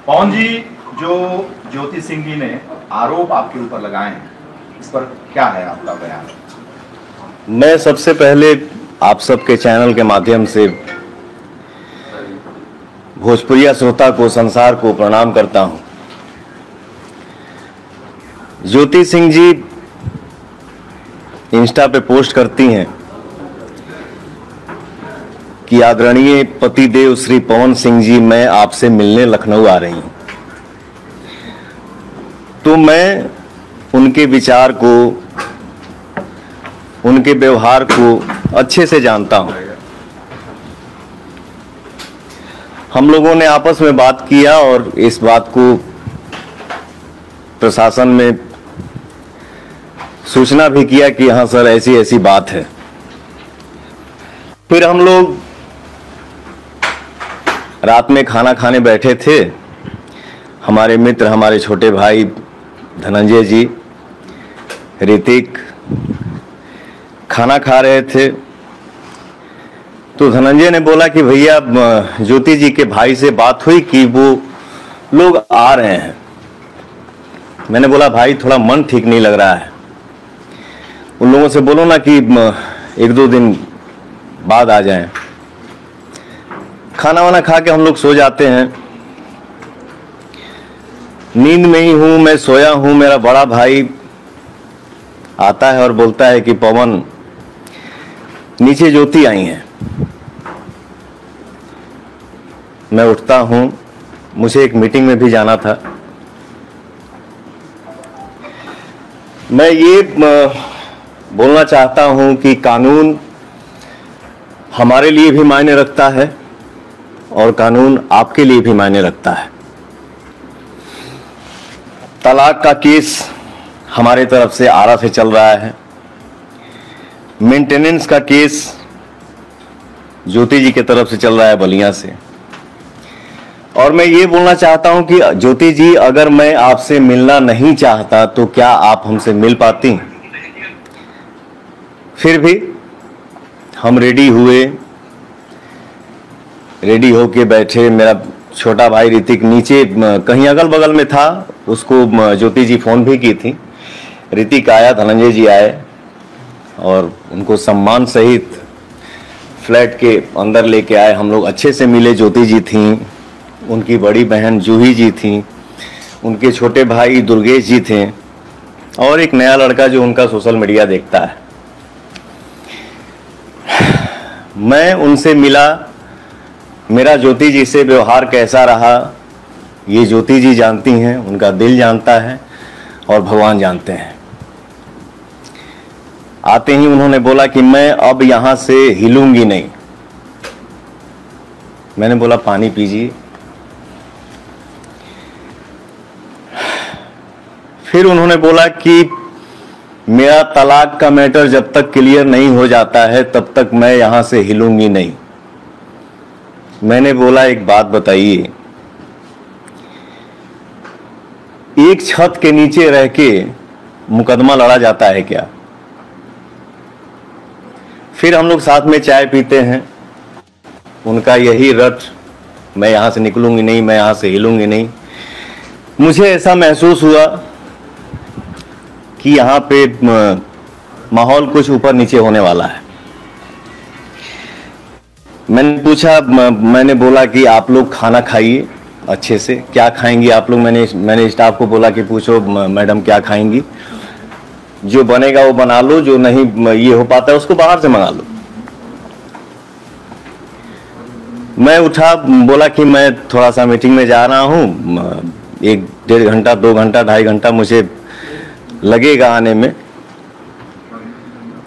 पवन जी, जो ज्योति सिंह जी ने आरोप आपके ऊपर लगाए हैं, इस पर क्या है आपका बयान? मैं सबसे पहले आप सबके चैनल के माध्यम से भोजपुरिया श्रोता को, संसार को प्रणाम करता हूं। ज्योति सिंह जी इंस्टा पे पोस्ट करती हैं कि आदरणीय पतिदेव श्री पवन सिंह जी, मैं आपसे मिलने लखनऊ आ रही हूं। तो मैं उनके विचार को, उनके व्यवहार को अच्छे से जानता हूं। हम लोगों ने आपस में बात किया और इस बात को प्रशासन में सूचना भी किया कि हाँ सर, ऐसी ऐसी बात है। फिर हम लोग रात में खाना खाने बैठे थे। हमारे मित्र, हमारे छोटे भाई धनंजय जी, ऋतिक खाना खा रहे थे। तो धनंजय ने बोला कि भैया, ज्योति जी के भाई से बात हुई कि वो लोग आ रहे हैं। मैंने बोला भाई, थोड़ा मन ठीक नहीं लग रहा है, उन लोगों से बोलो ना कि 1-2 दिन बाद आ जाएं। खाना वाना खा के हम लोग सो जाते हैं। नींद में ही हूं, मैं सोया हूं। मेरा बड़ा भाई आता है और बोलता है कि पवन, नीचे ज्योति आई हैं। मैं उठता हूं, मुझे एक मीटिंग में भी जाना था। मैं ये बोलना चाहता हूं कि कानून हमारे लिए भी मायने रखता है और कानून आपके लिए भी मायने रखता है। तलाक का केस हमारे तरफ से आरा से चल रहा है। मेंटेनेंस का केस ज्योति जी की तरफ से चल रहा है, बलिया से। और मैं ये बोलना चाहता हूं कि ज्योति जी, अगर मैं आपसे मिलना नहीं चाहता तो क्या आप हमसे मिल पाती? फिर भी हम रेडी हुए, रेडी होके बैठे। मेरा छोटा भाई ऋतिक नीचे कहीं अगल बगल में था, उसको ज्योति जी फोन भी की थी। ऋतिक आया, धनंजय जी आए और उनको सम्मान सहित फ्लैट के अंदर लेके आए। हम लोग अच्छे से मिले। ज्योति जी थी, उनकी बड़ी बहन जूही जी थी, उनके छोटे भाई दुर्गेश जी थे और एक नया लड़का जो उनका सोशल मीडिया देखता है। मैं उनसे मिला। मेरा ज्योति जी से व्यवहार कैसा रहा, ये ज्योति जी जानती हैं, उनका दिल जानता है और भगवान जानते हैं। आते ही उन्होंने बोला कि मैं अब यहां से हिलूंगी नहीं। मैंने बोला पानी पीजिए। फिर उन्होंने बोला कि मेरा तलाक का मैटर जब तक क्लियर नहीं हो जाता है तब तक मैं यहां से हिलूंगी नहीं। मैंने बोला एक बात बताइए, एक छत के नीचे रह के मुकदमा लड़ा जाता है क्या? फिर हम लोग साथ में चाय पीते हैं। उनका यही रट, मैं यहां से निकलूंगी नहीं, मैं यहां से हिलूंगी नहीं। मुझे ऐसा महसूस हुआ कि यहाँ पे माहौल कुछ ऊपर नीचे होने वाला है। मैंने पूछा, मैंने बोला कि आप लोग खाना खाइए अच्छे से। क्या खाएंगी आप लोग? मैंने स्टाफ को बोला कि पूछो मैडम क्या खाएंगी, जो बनेगा वो बना लो, जो नहीं ये हो पाता है उसको बाहर से मंगा लो। मैं उठा, बोला कि मैं थोड़ा सा मीटिंग में जा रहा हूँ, 1-1.5 घंटा, 2 घंटा, 2.5 घंटा मुझे लगेगा आने में।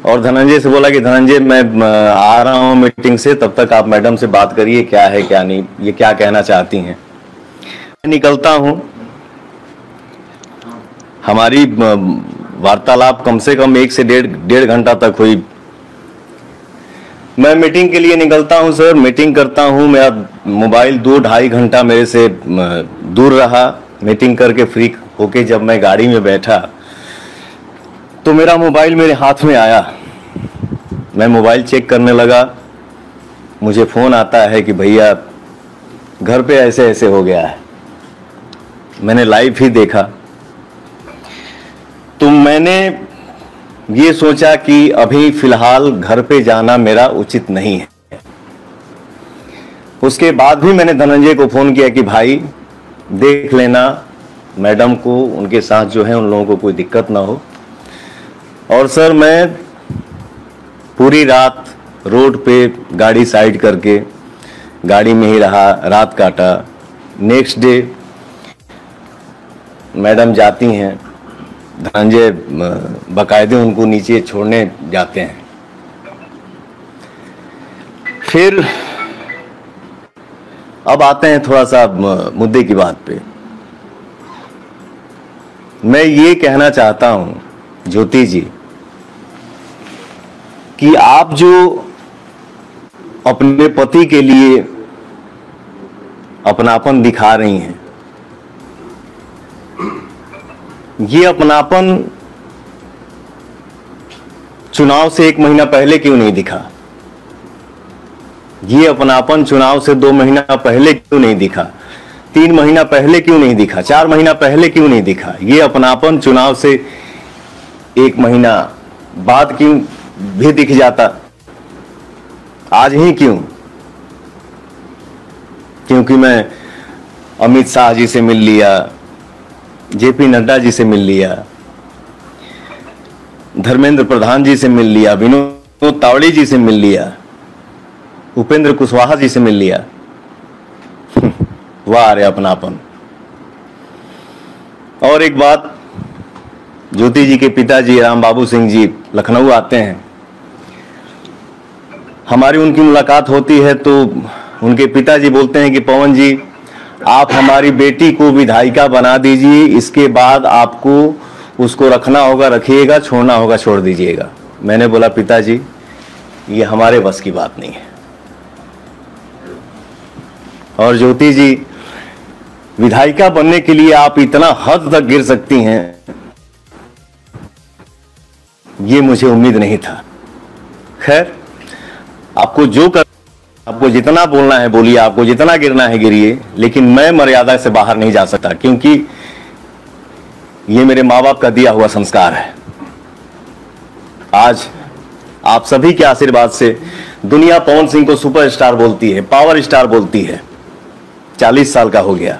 और धनंजय से बोला कि धनंजय, मैं आ रहा हूँ मीटिंग से, तब तक आप मैडम से बात करिए क्या है क्या नहीं, ये क्या कहना चाहती हैं। मैं निकलता हूँ। हमारी वार्तालाप कम से कम 1 से 1.5 घंटा तक हुई। मैं मीटिंग के लिए निकलता हूँ सर, मीटिंग करता हूँ। मेरा मोबाइल 2-2.5 घंटा मेरे से दूर रहा। मीटिंग करके फ्री होके जब मैं गाड़ी में बैठा तो मेरा मोबाइल मेरे हाथ में आया। मैं मोबाइल चेक करने लगा। मुझे फ़ोन आता है कि भैया घर पे ऐसे ऐसे हो गया है। मैंने लाइव ही देखा, तो मैंने ये सोचा कि अभी फिलहाल घर पे जाना मेरा उचित नहीं है। उसके बाद भी मैंने धनंजय को फ़ोन किया कि भाई देख लेना मैडम को, उनके साथ जो है उन लोगों को कोई दिक्कत ना हो। और सर मैं पूरी रात रोड पे गाड़ी साइड करके गाड़ी में ही रहा, रात काटा। नेक्स्ट डे मैडम जाती हैं, धनंजय बाकायदे उनको नीचे छोड़ने जाते हैं। फिर अब आते हैं थोड़ा सा मुद्दे की बात पे। मैं ये कहना चाहता हूं ज्योति जी कि आप जो अपने पति के लिए अपनापन दिखा रही हैं, ये अपनापन चुनाव से 1 महीना पहले क्यों नहीं दिखा? ये अपनापन चुनाव से 2 महीना पहले क्यों नहीं दिखा? 3 महीना पहले क्यों नहीं दिखा? 4 महीना पहले क्यों नहीं दिखा? ये अपनापन चुनाव से 1 महीना बाद क्यों भी दिख जाता? आज ही क्यों? क्योंकि मैं अमित शाह जी से मिल लिया, जेपी नड्डा जी से मिल लिया, धर्मेंद्र प्रधान जी से मिल लिया, विनोद तावड़े जी से मिल लिया, उपेंद्र कुशवाहा जी से मिल लिया। वाह रे अपनापन। और एक बात, ज्योति जी के पिताजी राम बाबू सिंह जी लखनऊ आते हैं, हमारी उनकी मुलाकात होती है तो उनके पिताजी बोलते हैं कि पवन जी आप हमारी बेटी को विधायिका बना दीजिए, इसके बाद आपको उसको रखना होगा रखिएगा, छोड़ना होगा छोड़ दीजिएगा। मैंने बोला पिताजी ये हमारे बस की बात नहीं है। और ज्योति जी विधायिका बनने के लिए आप इतना हद तक गिर सकती हैं, ये मुझे उम्मीद नहीं था। खैर आपको जो कर, आपको जितना बोलना है बोलिए, आपको जितना गिरना है गिरिए, लेकिन मैं मर्यादा से बाहर नहीं जा सकता, क्योंकि ये मेरे माँ बाप का दिया हुआ संस्कार है। आज आप सभी के आशीर्वाद से दुनिया पवन सिंह को सुपरस्टार बोलती है, पावर स्टार बोलती है। 40 साल का हो गया,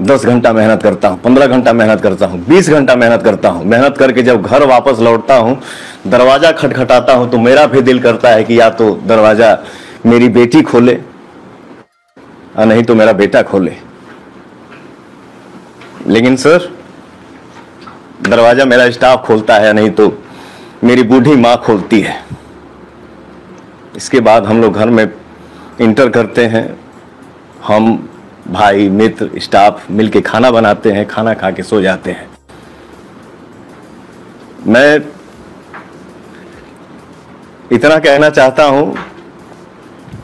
10 घंटा मेहनत करता हूं, 15 घंटा मेहनत करता हूं, 20 घंटा मेहनत करता हूं। मेहनत करके जब घर वापस लौटता हूं, दरवाजा खटखटाता हूं तो मेरा भी दिल करता है कि या तो दरवाजा मेरी बेटी खोले और नहीं तो मेरा बेटा खोले। लेकिन सर दरवाजा मेरा स्टाफ खोलता है, नहीं तो मेरी बूढ़ी माँ खोलती है। इसके बाद हम लोग घर में इंटर करते हैं, हम भाई मित्र स्टाफ मिलके खाना बनाते हैं, खाना खा के सो जाते हैं। मैं इतना कहना चाहता हूं,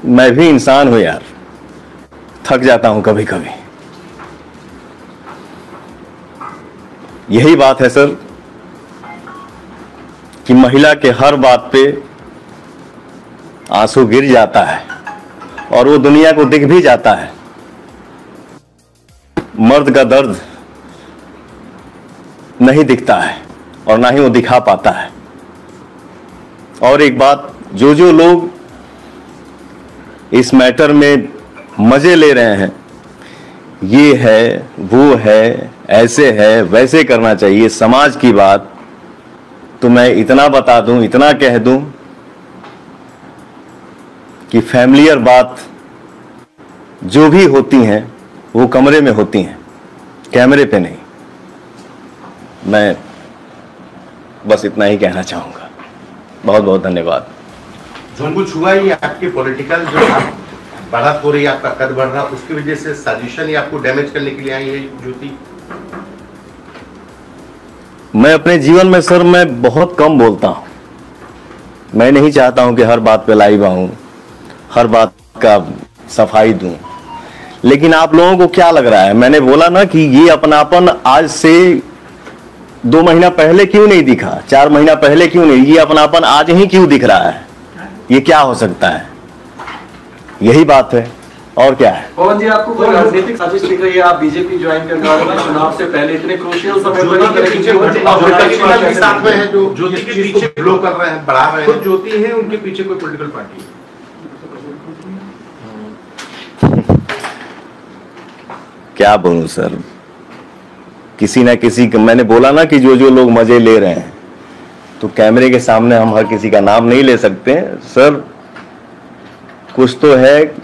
मैं भी इंसान हूं यार, थक जाता हूं कभी कभी। यही बात है सर कि महिला के हर बात पे आंसू गिर जाता है और वो दुनिया को दिख भी जाता है। मर्द का दर्द नहीं दिखता है और ना ही वो दिखा पाता है। और एक बात, जो जो लोग इस मैटर में मजे ले रहे हैं, ये है वो है, ऐसे है वैसे करना चाहिए, समाज की बात, तो मैं इतना बता दूं, इतना कह दूं कि फैमिलियर बात जो भी होती हैं वो कमरे में होती हैं, कैमरे पे नहीं। मैं बस इतना ही कहना चाहूंगा। बहुत बहुत धन्यवाद। जो कुछ हुआ ये आपके पॉलिटिकल जो बढ़त हो रही है, आपका कद बढ़ रहा, उसकी वजह से साजिशन ही आपको डैमेज करने के लिए आई है ज्योति? मैं अपने जीवन में सर मैं बहुत कम बोलता हूं। मैं नहीं चाहता हूं कि हर बात पे लाइव आऊं, हर बात का सफाई दूं। लेकिन आप लोगों को क्या लग रहा है? मैंने बोला ना कि ये अपनापन आज से 2 महीना पहले क्यों नहीं दिखा, 4 महीना पहले क्यों नहीं, ये अपनापन आज ही क्यों दिख रहा है? ये क्या हो सकता है? यही बात है। और क्या है? पवन जी, आपको कोई राजनीतिक साजिश दिख रही है? आप बीजेपी ज्वाइन करने वाले हैं, चुनाव से पहले इतने क्रूशियल समय पर ज्योति के पीछे भी साथ में है जो ज्योति के पीछे ब्लो कर रहे हैं, बढ़ा रहे हैं। ज्योति है, उनके पीछे कोई पॉलिटिकल पार्टी है? क्या बोलूं सर, किसी ना किसी मैंने बोला ना कि जो जो लोग मजे ले रहे हैं, तो कैमरे के सामने हम हर किसी का नाम नहीं ले सकते सर। कुछ तो है,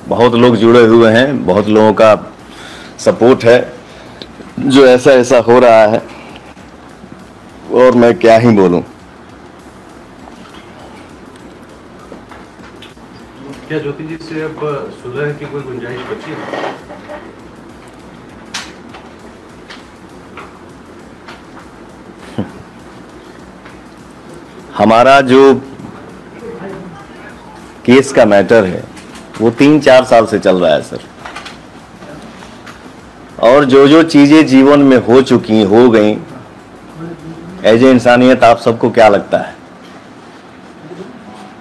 बहुत लोग जुड़े हुए हैं, बहुत लोगों का सपोर्ट है जो ऐसा ऐसा हो रहा है, और मैं क्या ही बोलूं। क्या ज्योति जी से अब सुलह की कोई गुंजाइश बची है? हमारा जो केस का मैटर है वो 3-4 साल से चल रहा है सर, और जो जो चीजें जीवन में हो चुकी हो गई, एज ए इंसानियत आप सबको क्या लगता है?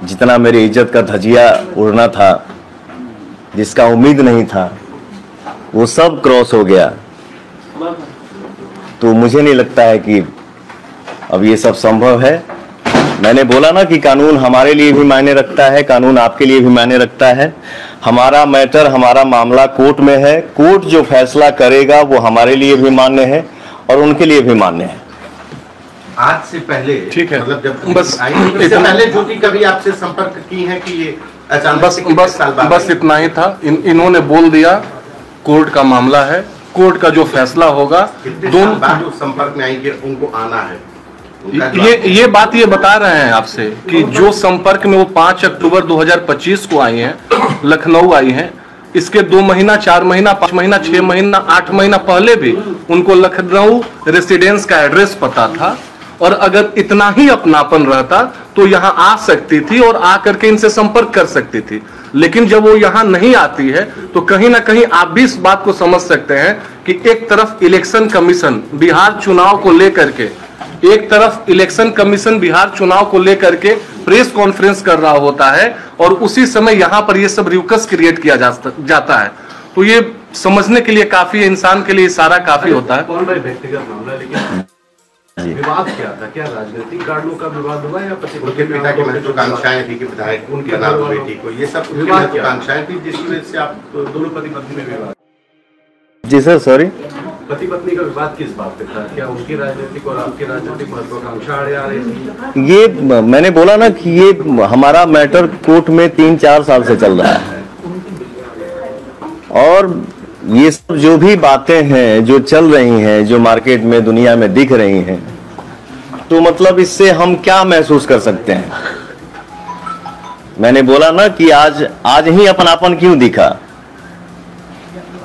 जितना मेरी इज्जत का धजिया उड़ना था, जिसका उम्मीद नहीं था, वो सब क्रॉस हो गया। तो मुझे नहीं लगता है कि अब ये सब संभव है। मैंने बोला ना कि कानून हमारे लिए भी मायने रखता है, कानून आपके लिए भी मायने रखता है। हमारा मैटर, हमारा मामला कोर्ट में है, कोर्ट जो फैसला करेगा वो हमारे लिए भी मान्य है और उनके लिए भी मान्य है। आज से पहले, ठीक है, मतलब जब बस आई थी, इससे पहले ज्योति कभी आपसे संपर्क की है कि ये अचानक बस से कितने बस साल बाद बस इतना ही था। इन्होंने बोल दिया कोर्ट का मामला है, कोर्ट का जो फैसला होगा, कितने साल दोनों बाद वो संपर्क में आई कि उनको आना है? उनका ये बात ये बता रहे हैं आपसे कि जो संपर्क में वो 5 अक्टूबर 2025 को आई हैं, लखनऊ आई हैं, इसके 2 महीना, 4 महीना, 5 महीना, 6 महीना, 8 महीना पहले भी उनको लखनऊ रेसिडेंस का एड्रेस पता था, और अगर इतना ही अपनापन रहता तो यहाँ आ सकती थी और आ करके इनसे संपर्क कर सकती थी। लेकिन जब वो यहाँ नहीं आती है तो कहीं ना कहीं आप भी इस बात को समझ सकते हैं कि एक तरफ इलेक्शन कमीशन बिहार चुनाव को लेकर के, एक तरफ इलेक्शन कमीशन बिहार चुनाव को लेकर के प्रेस कॉन्फ्रेंस कर रहा होता है, और उसी समय यहाँ पर ये सब रिक्वेस्ट क्रिएट किया जाता है। तो ये समझने के लिए काफी, इंसान के लिए इशारा काफी होता है। कौन भाई व्यक्तिगत मामला, लेकिन विवाद क्या था? क्या राजनीतिक कारणों का विवाद हुआ या पति उनके पिता की महत्वाकांक्षाएं थी कि विधायक उनके बना दो परिवार- बेटी को, ये सब उनकी विवाद क्या? महत्वाकांक्षाएं थी जिसकी वजह से आप दोनों पति पत्नी में विवाद? जी सर, सॉरी। पति पत्नी का विवाद किस बात पे था? क्या उनकी राजनीतिक और आपकी राजनीतिक महत्वाकांक्षा आड़े आ रही थी? ये मैंने बोला ना कि ये हमारा मैटर कोर्ट में 3-4 साल से चल रहा है, और ये सब जो भी बातें हैं जो चल रही हैं, जो मार्केट में दुनिया में दिख रही हैं, तो मतलब इससे हम क्या महसूस कर सकते हैं? मैंने बोला ना कि आज ही अपनापन क्यों दिखा।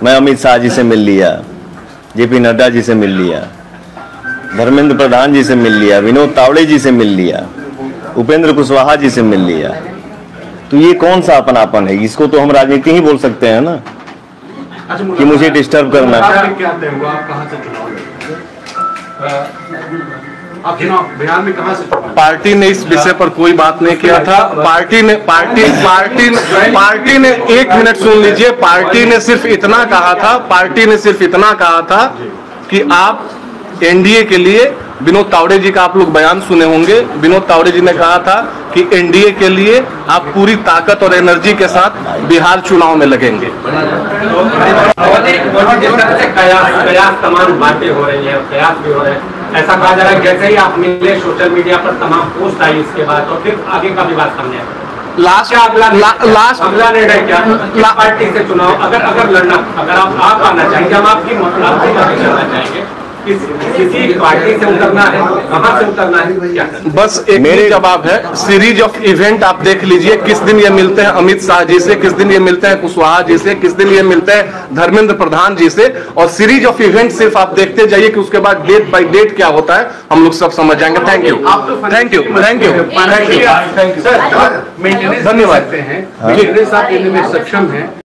मैं अमित शाह जी से मिल लिया, जेपी नड्डा जी से मिल लिया, धर्मेंद्र प्रधान जी से मिल लिया, विनोद तावड़े जी से मिल लिया, उपेंद्र कुशवाहा जी से मिल लिया। तो ये कौन सा अपनापन है? इसको तो हम राजनीति ही बोल सकते हैं ना, कि मुझे डिस्टर्ब करना है। क्या तय हुआ? आप कहाँ से चुनाव लड़ेंगे? आप चुनाव बिहार में कहाँ से चुनाव? पार्टी ने इस विषय पर कोई बात नहीं किया था। पार्टी ने एक मिनट सुन लीजिए, पार्टी ने सिर्फ इतना कहा था कि आप एनडीए के लिए, विनोद तावड़े जी का आप लोग बयान सुने होंगे, विनोद तावड़े जी ने कहा था कि एनडीए के लिए आप पूरी ताकत और एनर्जी के साथ बिहार चुनाव में लगेंगे। जिस तरह से कयास तमाम बातें हो रही है, कयास भी हो रहे हैं, ऐसा कहा जा रहा है जैसे ही आप मिले सोशल मीडिया पर तमाम पोस्ट आई इसके बाद, और फिर आगे का विवाद सामने आया। लास्ट अगला निर्णय क्या? पार्टी से चुनाव अगर लड़ना, अगर आप आना चाहेंगे, हम आपकी करना चाहेंगे, किसी पार्टी से उतरना है, कहां से उतरना है, क्या? बस एक मेरे जवाब है, सीरीज ऑफ इवेंट आप देख लीजिए, किस दिन ये मिलते हैं अमित शाह जी से, किस दिन ये मिलते हैं कुशवाहा जी से, किस दिन ये मिलते हैं धर्मेंद्र प्रधान जी से, और सीरीज ऑफ इवेंट सिर्फ आप देखते जाइए कि उसके बाद डेट बाय डेट क्या होता है, हम लोग सब समझ जाएंगे। Thank you, thank you, thank you, thank you, maintenance धन्यवाद। हैं, मेंटेनेंस आप देने में सक्षम हैं।